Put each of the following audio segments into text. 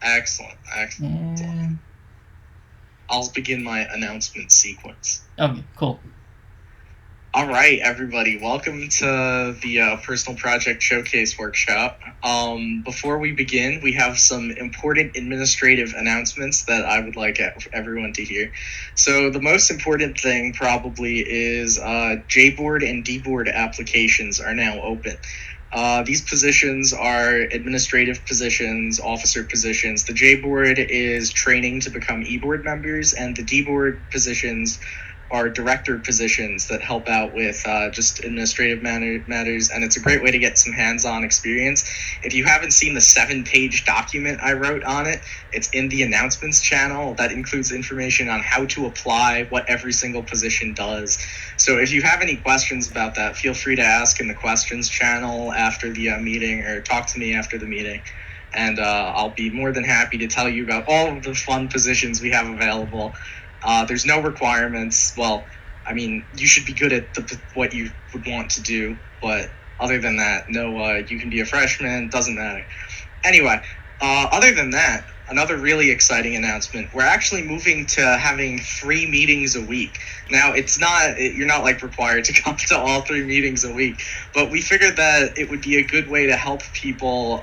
Excellent, excellent. And I'll begin my announcement sequence. okay, cool. All right, everybody, welcome to the Personal Project Showcase Workshop. Before we begin, we have some important administrative announcements that I would like everyone to hear. So the most important thing probably is JBoard and DBoard applications are now open. These positions are administrative positions, officer positions. The JBoard is training to become eBoard members, and the DBoard positions are director positions that help out with just administrative matters, and it's a great way to get some hands-on experience. If you haven't seen the 7-page document I wrote on it, it's in the announcements channel. That includes information on how to apply, what every single position does. So if you have any questions about that, feel free to ask in the questions channel after the meeting, or talk to me after the meeting. And I'll be more than happy to tell you about all of the fun positions we have available. There's no requirements. Well, I mean, you should be good at what you would want to do, but other than that, no, you can be a freshman, doesn't matter. Anyway, other than that, another really exciting announcement. We're actually moving to having 3 meetings a week. Now, you're not like required to come to all 3 meetings a week, but we figured that it would be a good way to help people,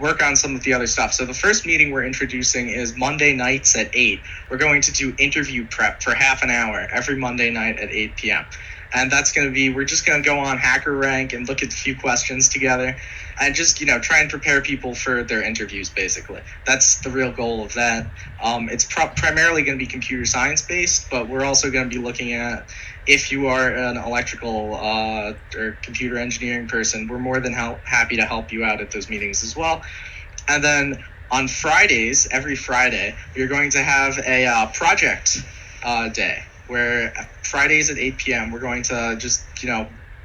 work on some of the other stuff. So the first meeting we're introducing is Monday nights at 8. We're going to do interview prep for half an hour every Monday night at 8 p.m. And we're just going to go on HackerRank and look at a few questions together and just, try and prepare people for their interviews, basically. That's the real goal of that. It's primarily going to be computer science based, but we're also going to be looking at, if you are an electrical or computer engineering person, we're more than happy to help you out at those meetings as well. And then on Fridays, every Friday, we're going to have a project day, where Fridays at 8 p.m. we're going to just,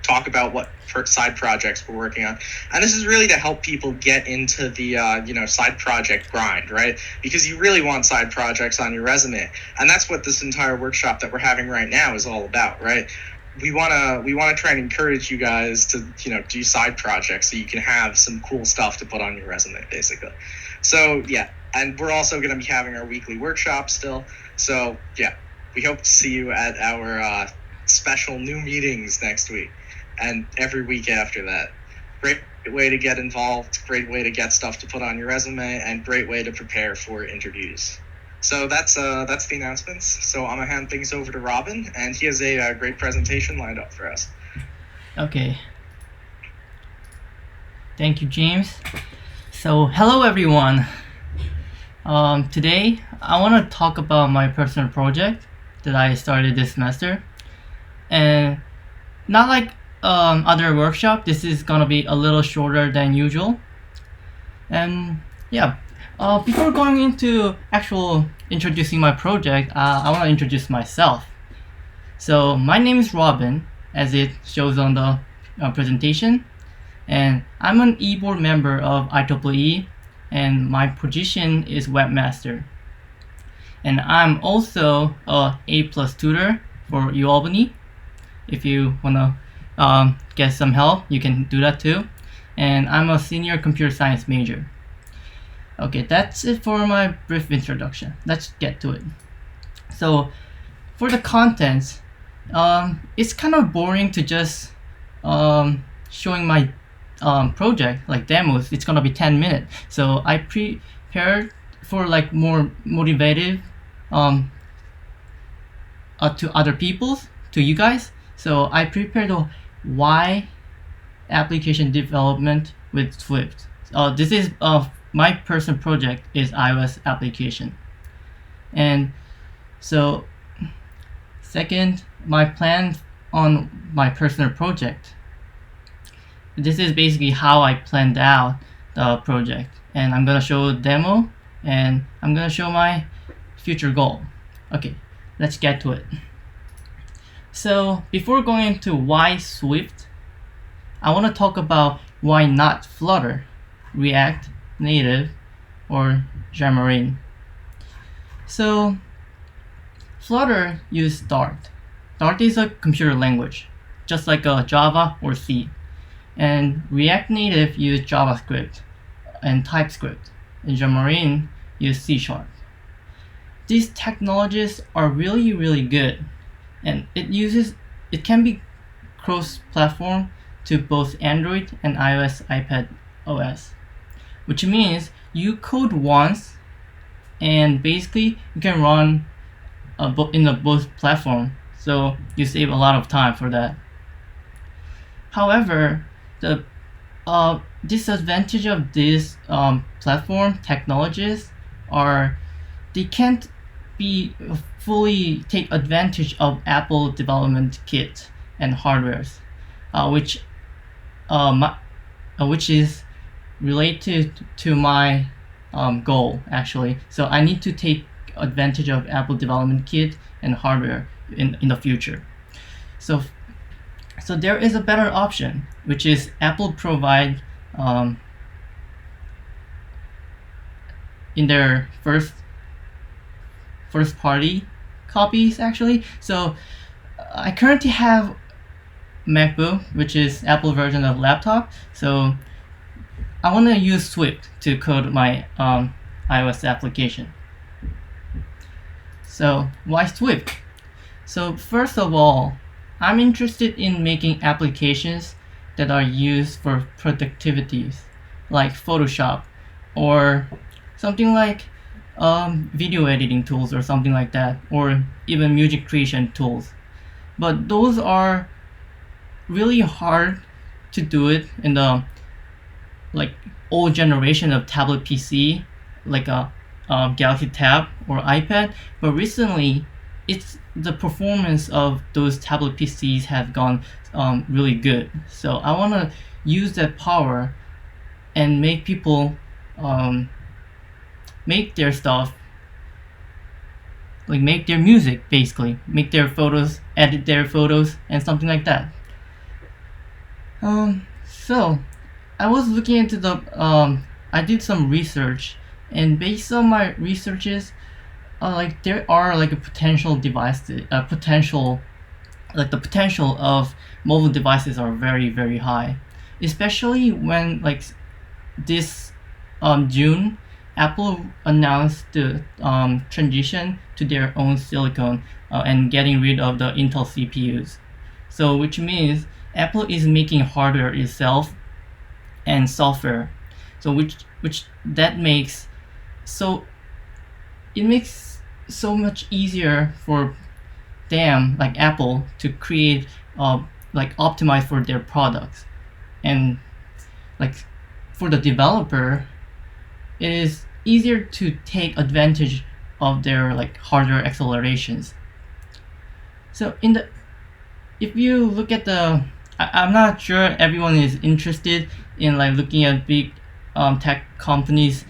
talk about what side projects we're working on. And this is really to help people get into the, side project grind, right? Because you really want side projects on your resume. And that's what this entire workshop that we're having right now is all about, right? We want to try and encourage you guys to, do side projects so you can have some cool stuff to put on your resume, basically. So, yeah. And we're also going to be having our weekly workshop still. So, yeah. We hope to see you at our special new meetings next week and every week after that. Great way to get involved, great way to get stuff to put on your resume, and great way to prepare for interviews. So that's the announcements. So I'm going to hand things over to Robin, and he has a great presentation lined up for us. Okay. Thank you, James. So hello, everyone. Today, I want to talk about my personal project that I started this semester. And not like other workshop, this is gonna be a little shorter than usual. And yeah, before going into actual introducing my project, I want to introduce myself. So my name is Robin, as it shows on the presentation, and I'm an eBoard member of IEEE, and my position is webmaster. And I'm also a A+ tutor for UAlbany. If you wanna get some help, you can do that too. And I'm a senior computer science major. Okay, that's it for my brief introduction. Let's get to it. So, for the contents, it's kind of boring to just showing my project, like demos. It's gonna be 10 minutes. So I prepared for like more motivative to other people, to you guys. So I prepared a why application development with Swift. This is my personal project is iOS application. And so second, my plan on my personal project. This is basically how I planned out the project, and I'm gonna show a demo, and I'm gonna show my future goal. Okay, let's get to it. So before going into why Swift, I want to talk about why not Flutter, React, Native, or Xamarin. So Flutter uses Dart. Dart is a computer language, just like a Java or C. And React Native uses JavaScript and TypeScript. and Xamarin use C Sharp. These technologies are really, really good, and it can be cross-platform to both Android and iOS iPad OS, which means you code once and basically you can run in both platform, so you save a lot of time for that. However, the disadvantage of these platform technologies are they can't be fully take advantage of Apple development kit and hardwares, which which is related to my goal actually. So I need to take advantage of Apple development kit and hardware in the future. So so there is a better option, which is Apple provide in their first party copies actually. So I currently have MacBook, which is Apple version of laptop. So I want to use Swift to code my iOS application. So why Swift? So first of all, I'm interested in making applications that are used for productivities, like Photoshop, or something like video editing tools or something like that, or even music creation tools. But those are really hard to do it in the like old generation of tablet PC, like a Galaxy Tab or iPad. But recently, it's the performance of those tablet PCs have gone really good. So I want to use that power and make people make their stuff, like make their music basically, make their photos, edit their photos, and something like that. So I was looking into the I did some research, and based on my researches, like there are like a potential device, potential like the potential of mobile devices are very, very high, especially when like this June, Apple announced the transition to their own silicon and getting rid of the Intel CPUs. So which means Apple is making hardware itself and software. So which that makes so it makes so much easier for them, like Apple, to create like optimize for their products. And like for the developer, it is easier to take advantage of their like hardware accelerations. So in the if you look at I'm not sure everyone is interested in like looking at big tech companies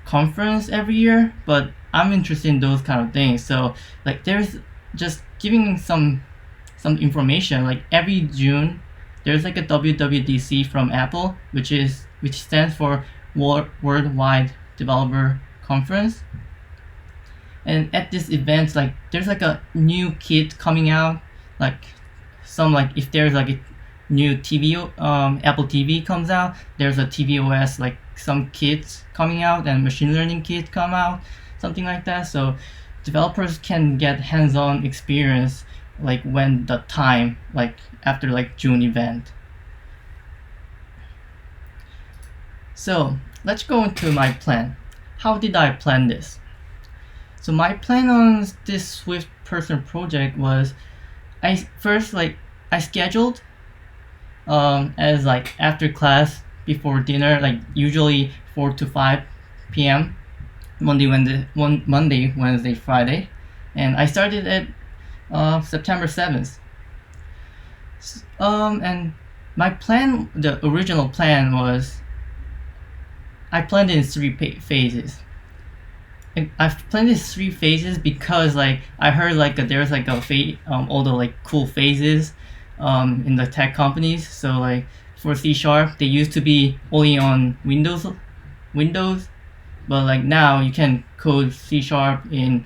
conference every year, but I'm interested in those kind of things. So like there's just giving some information, like every June there's like a WWDC from Apple, which stands for Worldwide Developer Conference. And at this event, like there's like a new kit coming out, like some like if there's like a new TV Apple TV comes out, there's a tvOS like some kits coming out and machine learning kit come out, something like that. So developers can get hands-on experience like when the time like after like June event. So let's go into my plan. How did I plan this? So my plan on this Swift personal project was I scheduled as like after class before dinner, like usually 4 to 5 p.m. Monday, Wednesday, Friday, and I started at September 7th. And my plan, the original plan was I planned in three phases. And I've planned these three phases because like I heard like there's like all the like cool phases in the tech companies. So like for C Sharp, they used to be only on Windows, but like now you can code C Sharp in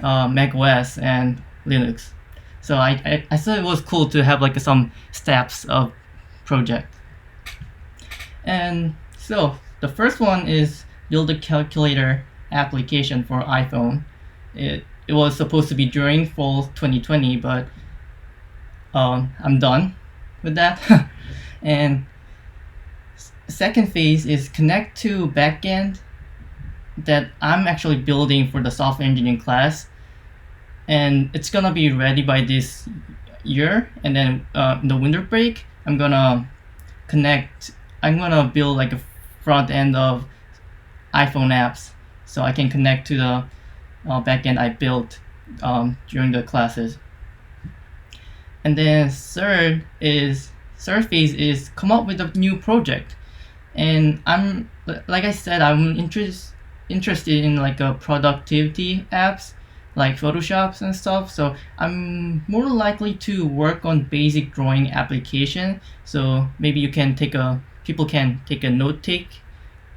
Mac OS and Linux. So I thought it was cool to have like some steps of project. And so The first one is build a calculator application for iPhone. It was supposed to be during fall 2020, but I'm done with that. And second phase is connect to backend that I'm actually building for the software engineering class, and it's gonna be ready by this year. And then in the winter break, connect. I'm gonna build like a front end of iPhone apps, so I can connect to the backend I built during the classes. And then third phase is come up with a new project. And I'm like I said, I'm interested in like productivity apps like Photoshops and stuff. So I'm more likely to work on basic drawing application. So maybe people can take a note take.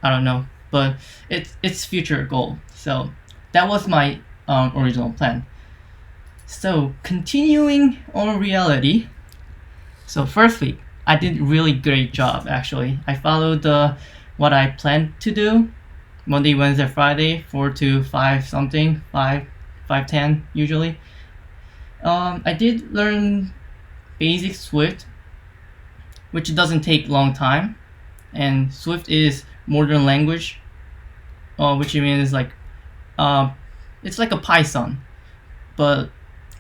I don't know, but it's future goal. So that was my original plan. So continuing on reality. So first week, I did really great job actually. I followed what I planned to do. Monday, Wednesday, Friday, 4 to 5 something, 5:10 usually. I did learn basic Swift, which doesn't take long time, and Swift is modern language, which means like uh, it's like a Python, but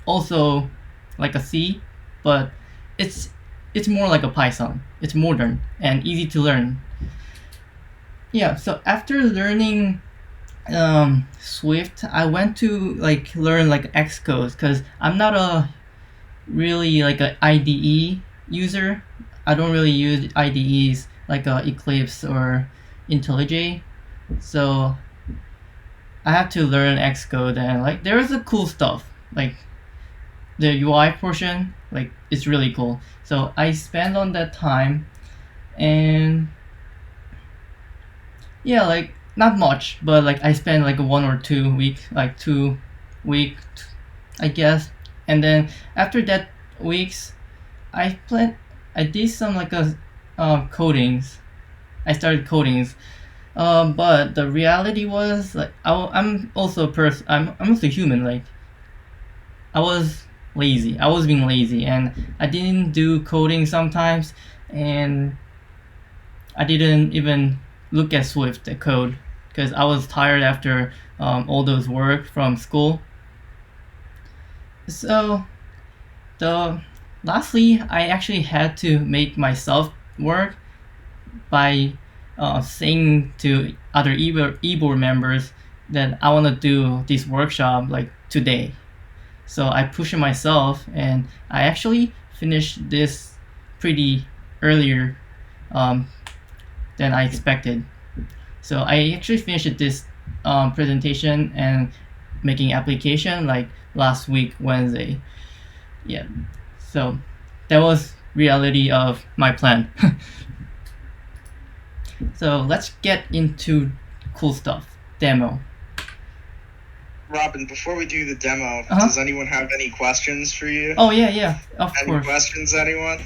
also like a C, but it's it's more like a Python. It's modern and easy to learn. Yeah. So after learning Swift, I went to like learn like Xcode because I'm not a really like a IDE user. I don't really use IDEs like Eclipse or IntelliJ. So I have to learn Xcode, and like there is a cool stuff like the UI portion, like it's really cool. So I spend on that time, and yeah, like not much, but like I spend like 1 or 2 week, like 2 week, I guess. And then after that weeks, I did some like a codings. I started codings. But the reality was like I'm also a person. I'm also human. Like I was lazy. I was being lazy, and I didn't do coding sometimes, and I didn't even look at Swift the code because I was tired after all those work from school. So the lastly, I actually had to make myself work by saying to other e-board members that I want to do this workshop like today. So I pushed myself, and I actually finished this pretty earlier um, than I expected. So I actually finished this presentation and making application like last week Wednesday. Yeah. So that was reality of my plan. So let's get into cool stuff. Demo. Robin, before we do the demo, Uh-huh. does anyone have any questions for you? Oh yeah, of Any course. questions, anyone?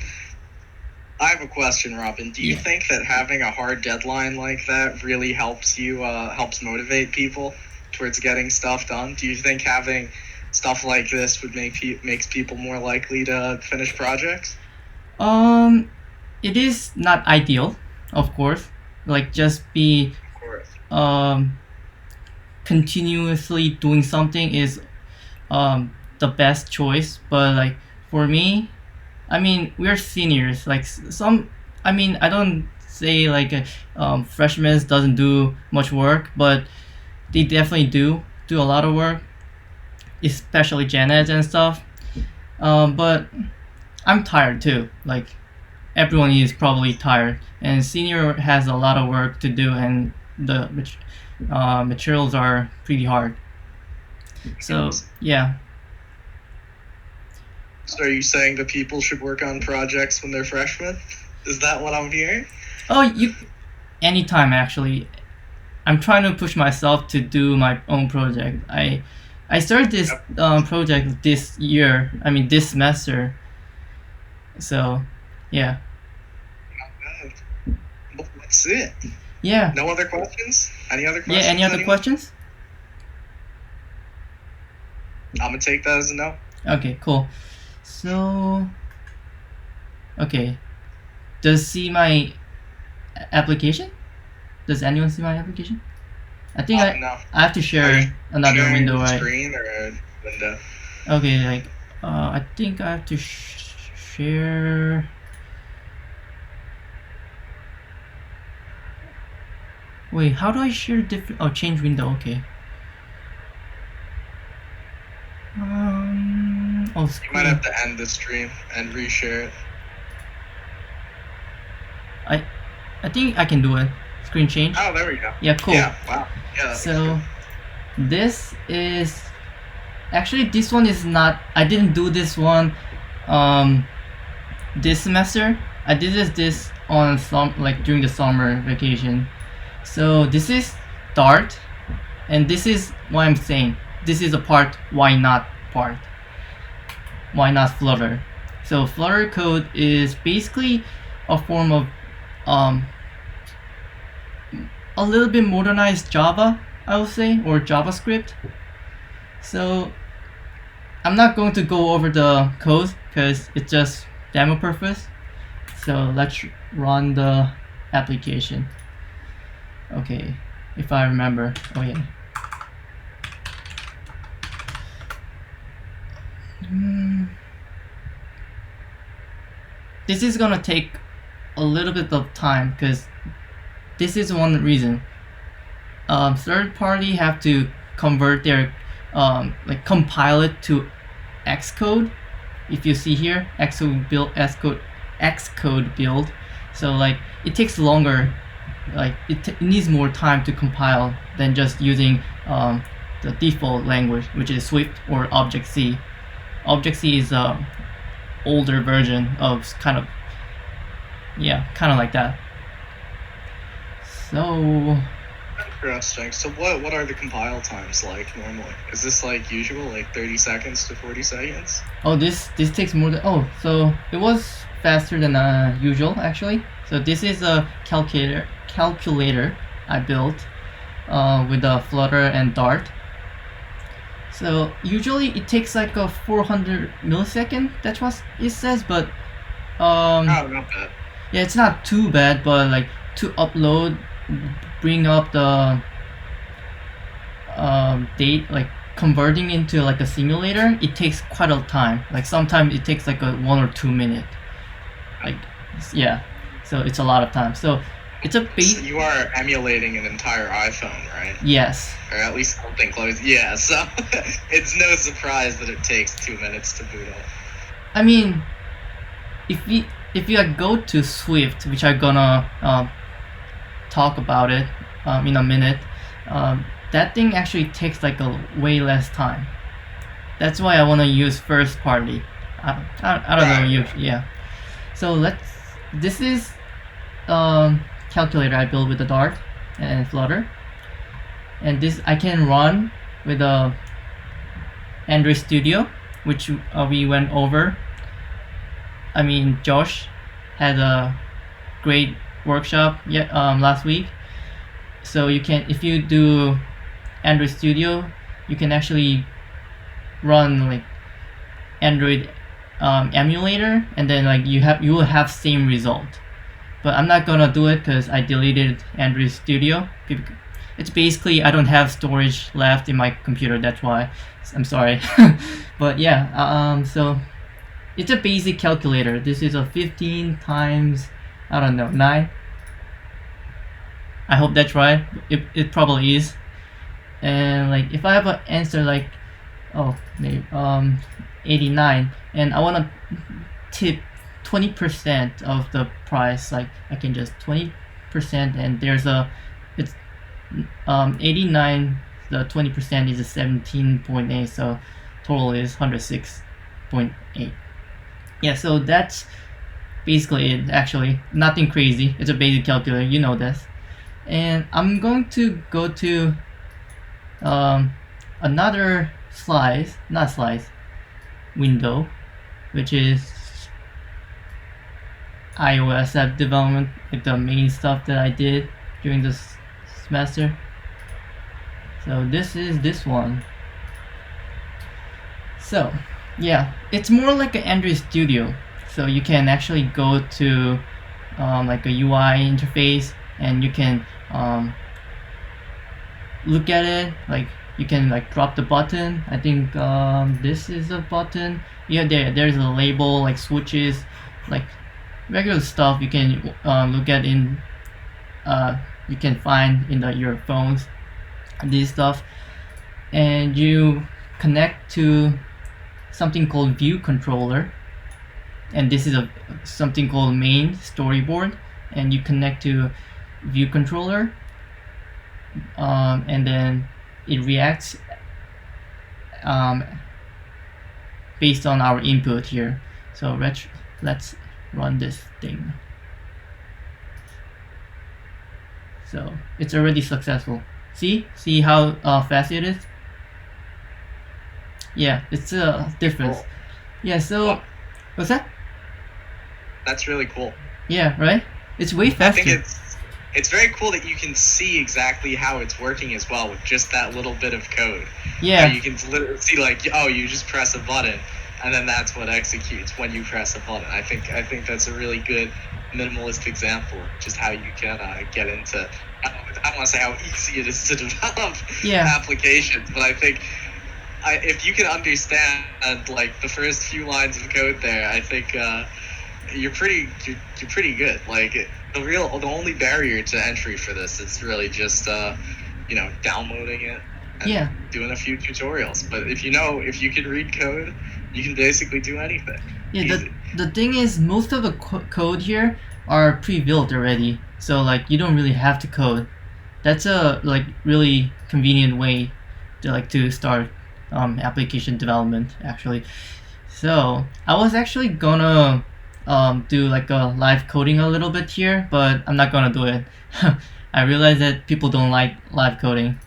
I have a question, Robin. Do you Yeah. think that having a hard deadline like that really helps you, helps motivate people towards getting stuff done? Do you think having stuff like this would makes people more likely to finish projects? It is not ideal, of course. Like just be Of course. continuously doing something is the best choice. But like for me, I mean we're seniors. Like some, I mean I don't say like freshmen doesn't do much work, but they definitely do a lot of work, especially gen eds and stuff. But I'm tired too. Like everyone is probably tired, and senior has a lot of work to do, and the materials are pretty hard. So yeah. So are you saying that people should work on projects when they're freshmen? Is that what I'm hearing? Oh, you anytime actually. I'm trying to push myself to do my own project. I started this project this year. I mean this semester. So yeah. Well, that's it. Yeah. No other questions? Any other Yeah. Any questions, other anyone? questions? I'm gonna take that as a no. Okay. Cool. So. Okay. Does see my application? Does anyone see my application? I think No. I have to Are you share another sharing window, the right? screen or a window? Okay, like I think I have to share. Wait, how do I share different? Oh, change window. Okay. Oh, You might screen. have to end the stream and reshare it. I I think I can do it. Screen change. Oh, there we go. Yeah, cool. Yeah, wow. Yeah, that looks So good. this is actually this one is not. I didn't do this one. Um, this semester. I did this on some like during the summer vacation. So this is Dart, and this is what I'm saying. This is a part. Why not part? Why not Flutter? So Flutter code is basically a form of um, a little bit modernized Java, I would say, or JavaScript. So I'm not going to go over the code because it's just demo purpose. So let's run the application. Okay, if I remember. Oh yeah. This is gonna take a little bit of time because this is one reason. Third party have to convert their like compile it to Xcode. If you see here, Xcode build. So like it takes longer. Like it needs more time to compile than just using the default language, which is Swift or Object C. Object C is a older version of kind of like that. So Interesting. So what are the compile times like normally? Is this like usual, like 30 seconds to 40 seconds? oh, this takes more than so it was faster than usual actually. So this is a calculator I built with a Flutter and Dart. So usually it takes like a 400 millisecond. That's what it says, but Oh, not bad. yeah, it's not too bad. But like to upload, bring up the date, like converting into like a simulator, it takes quite a time. Like sometimes it takes like a 1 or 2 minute. Like yeah, so it's a lot of time. So it's a So you are emulating an entire iPhone, right? yes. Or at least something close. Yeah, so it's no surprise that it takes 2 minutes to boot up. I mean, if you go to Swift, which I'm gonna talk about it in a minute, that thing actually takes like a way less time. That's why I want to use first party. I don't know you yeah. So this is calculator I built with the Dart and Flutter, and this I can run with a Android Studio, which we went over. I mean, Josh had a great workshop last week. So you can, if you do Android Studio, you can actually run like Android emulator, and then like you will have same result. But I'm not gonna do it because I deleted Android Studio. It's basically I don't have storage left in my computer. That's why. I'm sorry. But yeah, so it's a basic calculator. This is a 15 times, I don't know, 9. I hope that's right. It probably is. And like if I have an answer like maybe 89, and I want to tip 20% of the price, like I can just 20%, and there's a it's 89, the 20% is a 17.8, so total is 106.8. Yeah, so that's basically it. Actually, nothing crazy. It's a basic calculator, you know this. And I'm going to go to another window, which is iOS app development, like the main stuff that I did during this semester. So this is this one. So yeah, it's more like an Android Studio. So you can actually go to like a UI interface, and you can look at it. Like you can like drop the button. I think this is a button. Yeah, there's a label, like switches, like regular stuff you can look at in you can find in your phones, these stuff. And you connect to something called view controller, and this is a something called main storyboard, and you connect to view controller, and then it reacts um, based on our input here. So let's run this thing. So it's already successful. See how fast it is. Yeah, it's a difference. Cool. Yeah, so Well, what's that? that's really cool. Yeah, right. It's way I faster. think it's very cool that you can see exactly how it's working as well with just that little bit of code. Yeah, You can literally see like, oh, you just press a button, and then that's what executes when you press a button. I think that's a really good minimalist example of just how you can get into. I don't want to say how easy it is to develop Yeah. applications, but I think if you can understand like the first few lines of code there, I think you're pretty good. Like the only barrier to entry for this is really just downloading it and Yeah. doing a few tutorials. But if you can read code, you can basically do anything. Yeah, Easy. the thing is, most of the code here are pre-built already, so like you don't really have to code. That's a like really convenient way to start application development actually. So I was actually gonna do like a live coding a little bit here, but I'm not gonna do it. I realize that people don't like live coding.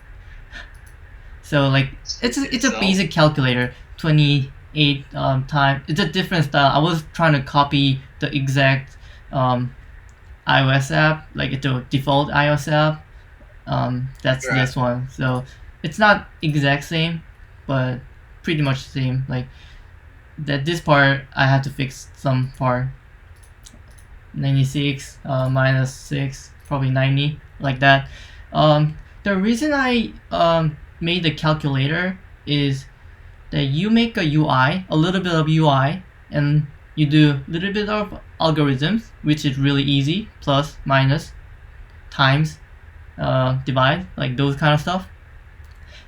So like it's a So, basic calculator, 28 time. It's a different style. I was trying to copy the exact iOS app, like it's a default iOS app. That's right. this one. So it's not exact same, but pretty much the same. Like that this part I had to fix some part. 96 minus 6, probably 90, like that. The reason I made the calculator is that you make a UI, a little bit of UI, and you do a little bit of algorithms, which is really easy, plus, minus, times, divide, like those kind of stuff.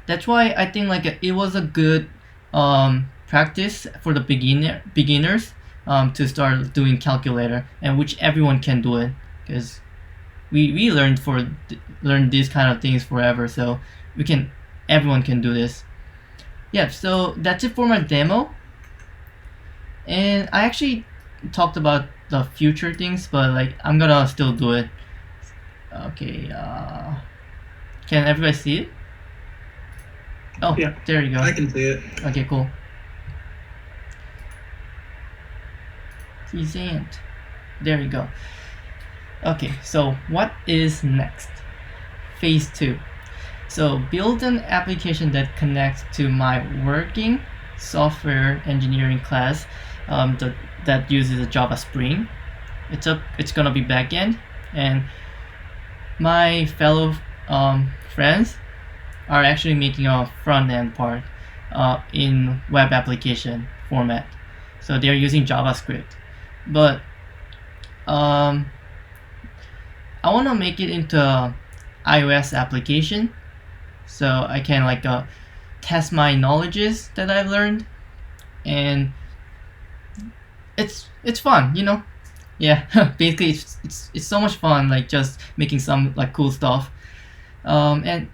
That's why I think like it was a good practice for the beginners to start doing calculator, and which everyone can do it, because we learned these kind of things forever, so everyone can do this. Yeah, so that's it for my demo. And I actually talked about the future things, but like I'm gonna still do it. Okay, can everybody see it? Oh, Yeah, there you go. I can see it. Okay, cool. Present. There you go. Okay, so what is next? Phase 2. So build an application that connects to my working software engineering class that uses a Java Spring. It's gonna be backend, and my fellow friends are actually making a front end part in web application format. So they're using JavaScript, but I want to make it into iOS application, so I can like test my knowledges that I've learned, and it's fun, you know. Yeah, basically it's so much fun, like just making some like cool stuff. And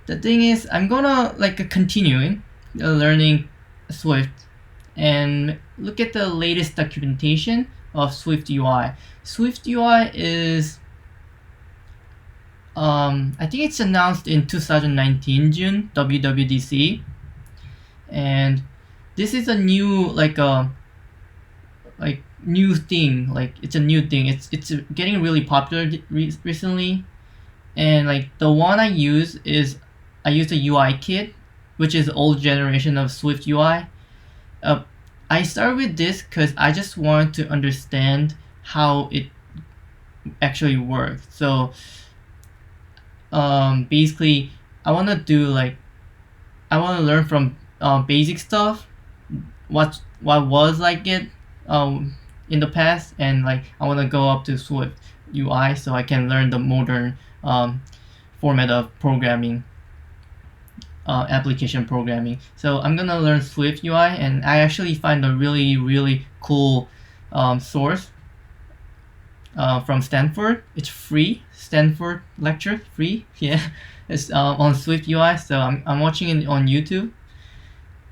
the thing is, I'm gonna like continuing learning Swift and look at the latest documentation of Swift UI. Swift UI is I think it's announced in 2019 June WWDC, and this is a new new thing. Like it's a new thing. It's getting really popular recently, And like the one I use the UI kit, which is old generation of Swift UI. Uh, I started with this because I just wanted to understand how it actually works. So basically, I want to do like I want to learn from basic stuff, what was like it in the past, and like I want to go up to Swift UI so I can learn the modern format of programming, application programming. So I'm gonna learn Swift UI, and I actually find a really cool source from Stanford. It's free. Stanford lecture free. Yeah, it's on Swift UI. So I'm watching it on YouTube.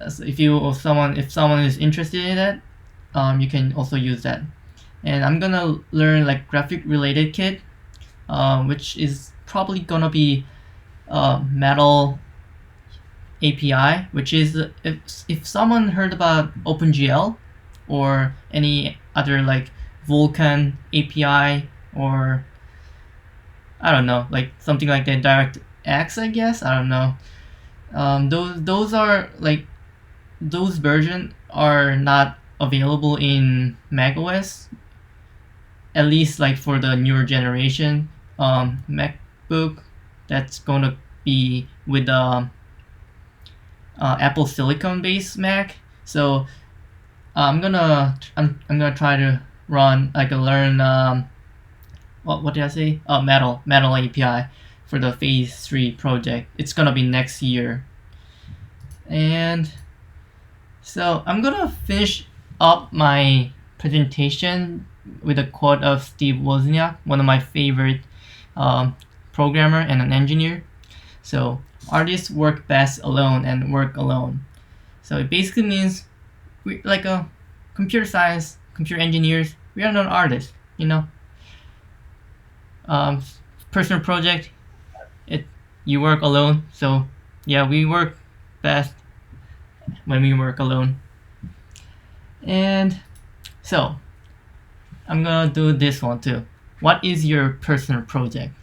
So if someone is interested in that, you can also use that. And I'm gonna learn like graphic related kit, which is probably gonna be Metal API, which is if someone heard about OpenGL or any other like Vulkan API, or I don't know, like something like that, DirectX, I guess. I don't know. Those are like those versions are not available in macOS, at least like for the newer generation MacBook that's gonna be with Apple Silicon based Mac. So I'm gonna try to run like learn what did I say? Metal API for the Phase 3 project. It's gonna be next year. And so I'm gonna finish up my presentation with a quote of Steve Wozniak, one of my favorite um, programmer and an engineer. So artists work best alone and work alone. So it basically means we like a computer science, computer engineers. We are not artists, you know. Um, Personal project, it you work alone. So yeah, we work best when we work alone. And so I'm gonna do this one too. What is your personal project?